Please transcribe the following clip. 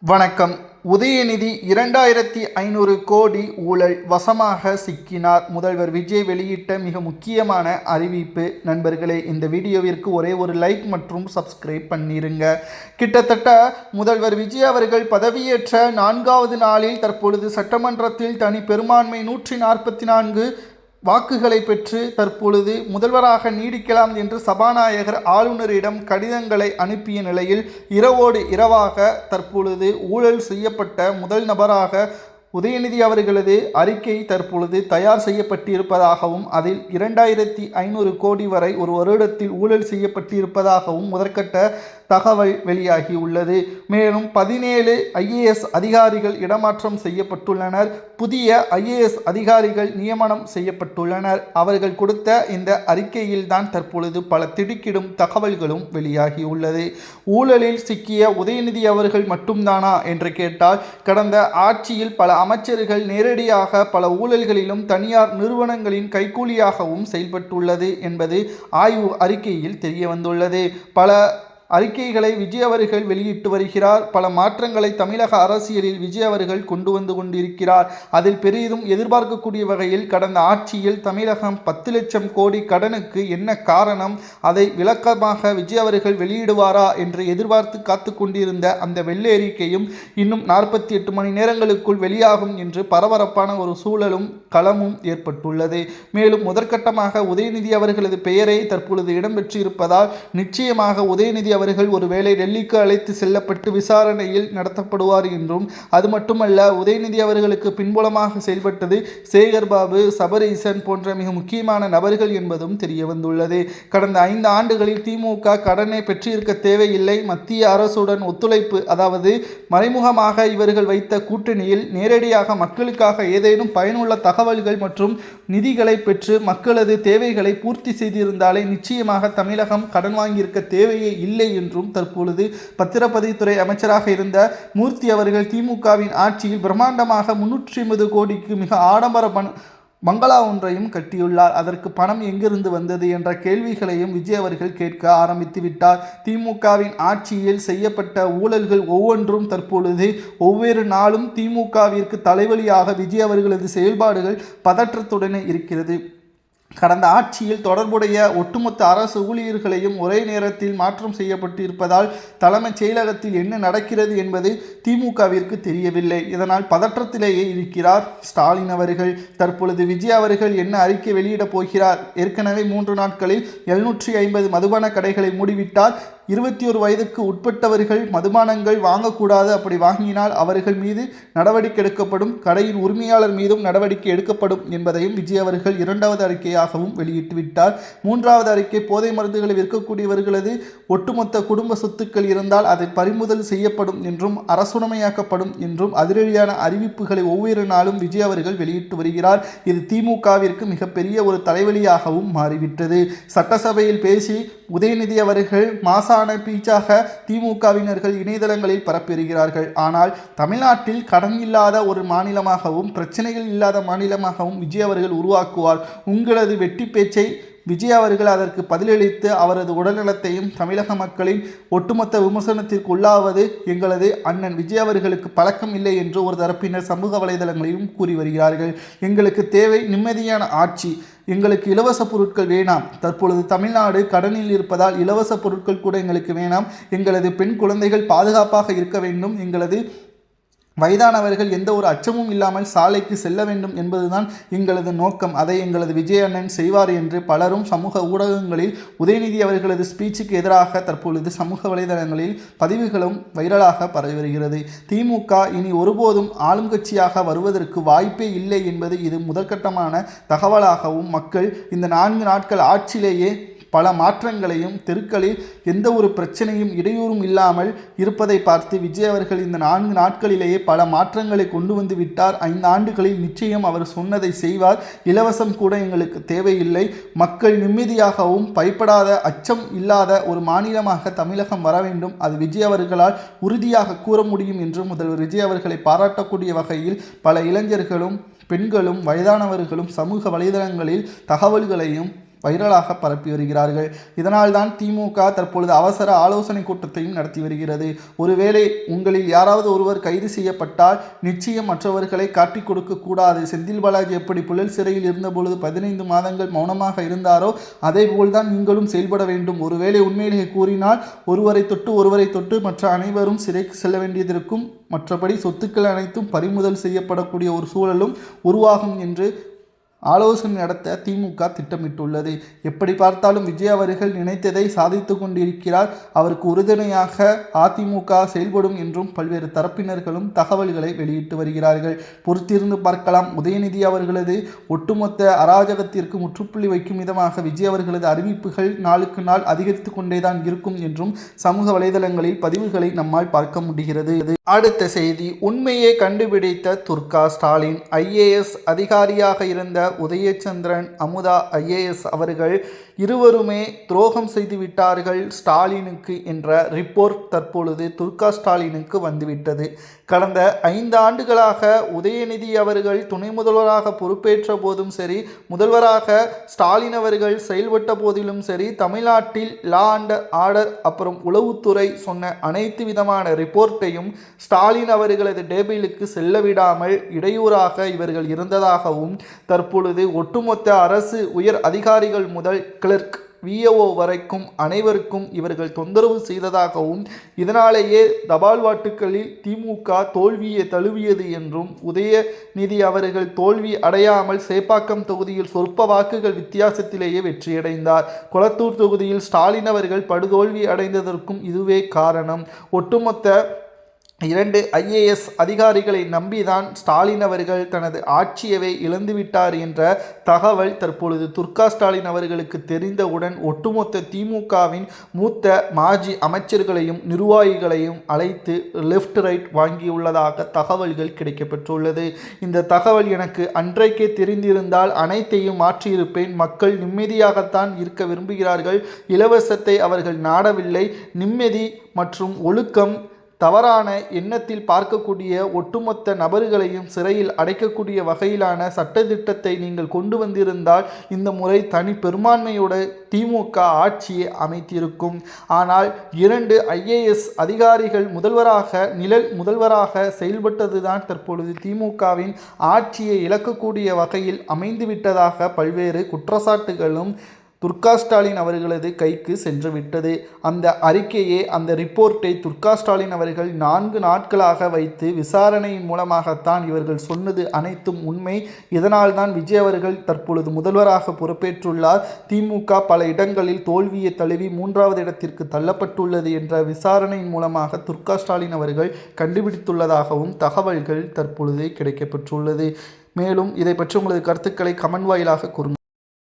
வணக்கம். உதயநிதி 2500 கோடி ஊழல் வசமாக சிக்கினார். முதல்வர் விஜய் வெளியிட்ட மிக முக்கியமான அறிவிப்பு. நண்பர்களே, இந்த வீடியோவிற்கு ஒரே ஒரு லைக் மற்றும் சப்ஸ்கிரைப் பண்ணிருங்க. கிட்டத்தட்ட முதல்வர் விஜய் அவர்கள் பதவியேற்ற 4வது நாளில் தற்பொழுது சட்டமன்றத்தில் தனி பெரும்பான்மை 144 வாக்குகளை பெற்று தற்பொழுது முதல்வராக நீடிக்கலாம் என்று சபாநாயகர் ஆளுநரிடம் கடிதங்களை அனுப்பிய நிலையில் இரவோடு இரவாக தற்பொழுது ஊழல் செய்யப்பட்ட முதல் நபராக உதயநிதி அவர்களது அறிக்கை தற்பொழுது தயார் செய்யப்பட்டிருப்பதாகவும் அதில் 2500 கோடி வரை ஒரு வருடத்தில் ஊழல் செய்யப்பட்டிருப்பதாகவும் முதற்கட்ட தகவல் வெளியாகியுள்ளது. மேலும் 17 IAS அதிகாரிகள் இடமாற்றம் செய்யப்பட்டுள்ளனர். புதிய IAS அதிகாரிகள் நியமனம் செய்யப்பட்டுள்ளனர். அவர்கள் கொடுத்த இந்த அறிக்கையில்தான் தற்பொழுது பல திடுக்கிடும் தகவல்களும் வெளியாகியுள்ளது. ஊழலில் சிக்கிய உதயநிதி அவர்கள் மட்டும்தானா என்று கேட்டால், கடந்த ஆட்சியில் பல அமைச்சர்கள் நேரடியாக பல ஊழல்களிலும் தனியார் நிறுவனங்களின் கைக்கூலியாகவும் செயல்பட்டுள்ளது என்பது ஆய்வு அறிக்கையில் தெரிய வந்துள்ளது. பல அறிக்கைகளை விஜய் அவர்கள் வெளியிட்டு வருகிறார். பல மாற்றங்களை தமிழக அரசியலில் விஜய் அவர்கள் கொண்டு வந்து கொண்டிருக்கிறார். அதில் பெரிதும் எதிர்பார்க்கக்கூடிய வகையில் கடந்த ஆட்சியில் தமிழகம் 10 லட்சம் கோடி கடனுக்கு என்ன காரணம், அதை விளக்கமாக விஜய் அவர்கள் வெளியிடுவாரா என்று எதிர்பார்த்து காத்து கொண்டிருந்த அந்த வெள்ளை அறிக்கையும் இன்னும் 48 மணி நேரங்களுக்குள் வெளியாகும் என்று பரபரப்பான ஒரு சூழலும் களமும் ஏற்பட்டுள்ளது. மேலும் முதற்கட்டமாக உதயநிதி அவர்களது பெயரை தற்பொழுது இடம்பெற்றிருப்பதால் நிச்சயமாக உதயநிதி அவர்கள் ஒருவேளை டெல்லிக்கு அழைத்து செல்லப்பட்டு விசாரணையில் நடத்தப்படுவார் என்றும், அது மட்டுமல்ல உதயநிதி அவர்களுக்கு பின்புலமாக செயல்பட்டது சேகர் பாபு, சபரீசன் போன்ற மிக முக்கியமான நபர்கள் என்பதும் தெரிய வந்துள்ளது. கடந்த 5 ஆண்டுகளில் திமுக கடனை பெற்றிருக்க தேவையில்லை. மத்திய அரசுடன் ஒத்துழைப்பு, அதாவது மறைமுகமாக இவர்கள் வைத்த கூட்டணியில் நேரடியாக மக்களுக்காக ஏதேனும் பயனுள்ள தகவல்கள் மற்றும் நிதிகளை பெற்று மக்களது தேவைகளை பூர்த்தி செய்திருந்தாலே நிச்சயமாக தமிழகம் கடன் வாங்கியிருக்க தேவையே இல்லை என்றும் தற்பொழுது பத்திரப்பதிவுத்துறை அமைச்சராக இருந்த மூர்த்தி அவர்கள் திமுகவின் ஆட்சியில் பிரம்மாண்டமாக 350 கோடிக்கு மிக ஆடம்பர பங்களா ஒன்றையும் கட்டியுள்ளார். அதற்கு பணம் எங்கிருந்து வந்தது என்ற கேள்விகளையும் விஜய் அவர்கள் கேட்க ஆரம்பித்து விட்டார். திமுகவின் ஆட்சியில் செய்யப்பட்ட ஊழல்கள் ஒவ்வொன்றும் தற்பொழுது ஒவ்வொரு நாளும் திமுகவிற்கு தலைவலியாக விஜய் அவர்களது செயல்பாடுகள் பதற்றத்துடனே இருக்கிறது. கடந்த ஆட்சியில் தொடர்புடைய ஒட்டுமொத்த அரசு ஊழியர்களையும் ஒரே நேரத்தில் மாற்றம் செய்யப்பட்டிருப்பதால் தலைமைச் செயலகத்தில் என்ன நடக்கிறது என்பது திமுகவிற்கு தெரியவில்லை. இதனால் பதற்றத்திலேயே இருக்கிறார் ஸ்டாலின் அவர்கள். தற்பொழுது விஜய் அவர்கள் என்ன அறிக்கை வெளியிடப் போகிறார்? ஏற்கனவே 3 நாட்களில் 750 மதுபான கடைகளை மூடிவிட்டார். 21 வயதுக்கு உட்பட்டவர்கள் மதுபானங்கள் வாங்கக்கூடாது. அப்படி வாங்கினால் அவர்கள் மீது நடவடிக்கை எடுக்கப்படும். கடையின் உரிமையாளர் மீதும் நடவடிக்கை எடுக்கப்படும் என்பதையும் விஜய் அவர்கள் 2வது அறிக்கையாகவும் வெளியிட்டுவிட்டார். 3வது அறிக்கை, போதை மருந்துகளை விற்கக்கூடியவர்களது ஒட்டுமொத்த குடும்ப சொத்துக்கள் இருந்தால் அதை பறிமுதல் செய்யப்படும் என்றும் அரசுடைமையாக்கப்படும் என்றும் அதிரடியான அறிவிப்புகளை ஒவ்வொரு நாளும் விஜய் அவர்கள் வெளியிட்டு வருகிறார். இது திமுகவிற்கு மிகப்பெரிய ஒரு தலைவலியாகவும் மாறிவிட்டது. சட்டசபையில் பேசி உதயநிதி அவர்கள் மாசான பீச்சாக திமுகவினர்கள் இணையதளங்களில் பரப்பெறுகிறார்கள். ஆனால் தமிழ்நாட்டில் கடன் இல்லாத ஒரு மாநிலமாகவும் பிரச்சனைகள் இல்லாத மாநிலமாகவும் விஜய் அவர்கள் உருவாக்குவார். உங்களது வெட்டி பேச்சை விஜய் அவர்கள் அதற்கு பதிலளித்து அவரது உடல்நலத்தையும் தமிழக மக்களின் ஒட்டுமொத்த விமர்சனத்திற்கு உள்ளாவது எங்களது அண்ணன் விஜய் அவர்களுக்கு பழக்கம் இல்லை என்று ஒரு தரப்பினர் சமூக வலைதளங்களிலும் கூறி வருகிறார்கள். எங்களுக்கு தேவை நிம்மதியான ஆட்சி. எங்களுக்கு இலவச பொருட்கள் வேணாம். தற்பொழுது தமிழ்நாடு கடனில் இருப்பதால் இலவச பொருட்கள் கூட எங்களுக்கு வேணாம். எங்களது பெண் குழந்தைகள் பாதுகாப்பாக இருக்க வேண்டும். எங்களது வயதானவர்கள் எந்த ஒரு அச்சமும் இல்லாமல் சாலைக்கு செல்ல வேண்டும் என்பதுதான் எங்களது நோக்கம். அதை எங்களது விஜய் அண்ணன் செய்வார் என்று பலரும் சமூக ஊடகங்களில் உதயநிதி அவர்களது ஸ்பீச்சுக்கு எதிராக தற்பொழுது சமூக வலைதளங்களில் பதிவுகளும் வைரலாக பரவி வருகிறது. திமுக இனி ஒருபோதும் ஆளும் கட்சியாக வருவதற்கு வாய்ப்பே இல்லை என்பது இது முதற்கட்டமான தகவலாகவும், மக்கள் இந்த 4 நாட்கள் ஆட்சியிலேயே பல மாற்றங்களையும், தெருக்களில் எந்த ஒரு பிரச்சனையும் இடையூறும் இல்லாமல் இருப்பதை பார்த்து விஜய் அவர்கள் இந்த 4 நாட்களிலேயே பல மாற்றங்களை கொண்டு வந்து விட்டார். 5 ஆண்டுகளில் நிச்சயம் அவர் சொன்னதை செய்வார். இலவசம் கூட எங்களுக்கு தேவையில்லை. மக்கள் நிம்மதியாகவும் பயப்படாத, அச்சம் இல்லாத ஒரு மாநிலமாக தமிழகம் வர வேண்டும். அது விஜய் அவர்களால் உறுதியாக கூற முடியும் என்று முதல்வர் விஜய் அவர்களை பாராட்டக்கூடிய வகையில் பல இளைஞர்களும் பெண்களும் வயதானவர்களும் சமூக வலைதளங்களில் தகவல்களையும் வைரலாக பரப்பி வருகிறார்கள். இதனால் தான் திமுக தற்பொழுது அவசர ஆலோசனை கூட்டத்தையும் நடத்தி வருகிறது. ஒருவேளை உங்களில் யாராவது ஒருவர் கைது செய்யப்பட்டால் நிச்சயம் மற்றவர்களை காட்டிக் கொடுக்க கூடாது. செந்தில் பாலாஜி எப்படி புழல் சிறையில் இருந்தபொழுது 15 மாதங்கள் மௌனமாக இருந்தாரோ அதே போல்தான் நீங்களும் செயல்பட வேண்டும். ஒருவேளை உண்மையிலேயே கூறினால் ஒருவரை தொட்டு மற்ற அனைவரும் சிறைக்கு செல்ல வேண்டியதற்கும், மற்றபடி சொத்துக்கள் அனைத்தும் பறிமுதல் செய்யப்படக்கூடிய ஒரு சூழலும் உருவாகும் என்று ஆலோசனை நடத்த திமுக திட்டமிட்டுள்ளது. எப்படி பார்த்தாலும் விஜய் அவர்கள் நினைத்ததை சாதித்து கொண்டிருக்கிறார். அவருக்கு உறுதுணையாக அதிமுக செயல்படும் என்றும் பல்வேறு தரப்பினர்களும் தகவல்களை வெளியிட்டு வருகிறார்கள். பொறுத்திருந்து பார்க்கலாம். உதயநிதி அவர்களது ஒட்டுமொத்த அராஜகத்திற்கு முற்றுப்புள்ளி வைக்கும் விதமாக விஜய் அவர்களது அறிவிப்புகள் நாளுக்கு நாள் அதிகரித்து கொண்டேதான் இருக்கும் என்றும் சமூக வலைதளங்களில் பதிவுகளை நம்மால் பார்க்க முடிகிறது. அடுத்த செய்தி, உண்மையை கண்டுபிடித்த துர்கா ஸ்டாலின். IAS அதிகாரியாக இருந்த உதயச்சந்திரன், அமுதா IAS அவர்கள் இருவருமே துரோகம் செய்து விட்டார்கள் ஸ்டாலினுக்கு என்ற ரிப்போர்ட் தற்பொழுது துர்கா ஸ்டாலினுக்கு வந்துவிட்டது. கடந்த 5 ஆண்டுகளாக உதயநிதி அவர்கள் துணை முதல்வராக பொறுப்பேற்ற போதும் சரி, முதல்வராக ஸ்டாலின் அவர்கள் செயல்பட்ட போதிலும் சரி, தமிழ்நாட்டில் லா அண்ட் ஆர்டர் அப்புறம் உளவுத்துறை சொன்ன அனைத்து விதமான ரிப்போர்ட்டையும் ஸ்டாலின் அவர்களது டேபிளுக்கு செல்ல விடாமல் இடையூறாக இவர்கள் இருந்ததாகவும், தற்பொழுது ஒட்டுமொத்த அரசு உயர் அதிகாரிகள் முதல் கிளர்க் VAO வரைக்கும் அனைவருக்கும் இவர்கள் தொந்தரவு செய்ததாகவும், இதனாலேயே தபால் வாட்டுகளில் திமுக தோல்வியை தழுவியது என்றும், உதயநிதி அவர்கள் தோல்வி அடையாமல் சேப்பாக்கம் தொகுதியில் சொற்ப வாக்குகள் வித்தியாசத்திலேயே வெற்றியடைந்தார். கொளத்தூர் தொகுதியில் ஸ்டாலின் அவர்கள் படுதோல்வி அடைந்ததற்கும் இதுவே காரணம். ஒட்டுமொத்த 2 IAS அதிகாரிகளை நம்பிதான் ஸ்டாலின் அவர்கள் தனது ஆட்சியவே இழந்துவிட்டார் என்ற தகவல் தற்பொழுது துர்கா ஸ்டாலின் அவர்களுக்கு தெரிந்தவுடன் ஒட்டுமொத்த திமுகவின் மூத்த மாஜி அமைச்சர்களையும் நிர்வாகிகளையும் அழைத்து லெஃப்ட் ரைட் வாங்கியுள்ளதாக தகவல்கள் கிடைக்கப்பெற்றுள்ளது. இந்த தகவல் எனக்கு அன்றைக்கே தெரிந்திருந்தால் அனைத்தையும் மாற்றியிருப்பேன். மக்கள் நிம்மதியாகத்தான் இருக்க விரும்புகிறார்கள். இலவசத்தை அவர்கள் நாடவில்லை. நிம்மதி மற்றும் ஒழுக்கம், தவறான எண்ணத்தில் பார்க்கக்கூடிய ஒட்டுமொத்த நபர்களையும் சிறையில் அடைக்கக்கூடிய வகையிலான சட்டத்திட்டத்தை நீங்கள் கொண்டு வந்திருந்தால் இந்த முறை தனி பெரும்பான்மையோட திமுக ஆட்சியை அமைத்திருக்கும். ஆனால் 2 IAS அதிகாரிகள் நிழல் முதல்வராக செயல்பட்டதுதான் தற்பொழுது திமுகவின் ஆட்சியை இழக்கக்கூடிய வகையில் அமைந்துவிட்டதாக பல்வேறு குற்றச்சாட்டுகளும் துர்கா ஸ்டாலின் அவர்களது கைக்கு சென்றுவிட்டது. அந்த அறிக்கையை, அந்த ரிப்போர்ட்டை துர்கா ஸ்டாலின் அவர்கள் 4 நாட்களாக வைத்து விசாரணையின் மூலமாகத்தான் இவர்கள் சொன்னது அனைத்தும் உண்மை. இதனால் தான் விஜய் அவர்கள் தற்பொழுது முதல்வராக பொறுப்பேற்றுள்ளார். திமுக பல இடங்களில் தோல்வியை தழுவி 3வது இடத்திற்கு தள்ளப்பட்டுள்ளது என்ற விசாரணையின் மூலமாக துர்கா ஸ்டாலின் அவர்கள் கண்டுபிடித்துள்ளதாகவும் தகவல்கள் தற்பொழுது கிடைக்கப்பெற்றுள்ளது. மேலும் இதை பற்றி உங்களது கருத்துக்களை கமெண்ட் வாயிலாக கூறுங்கள்.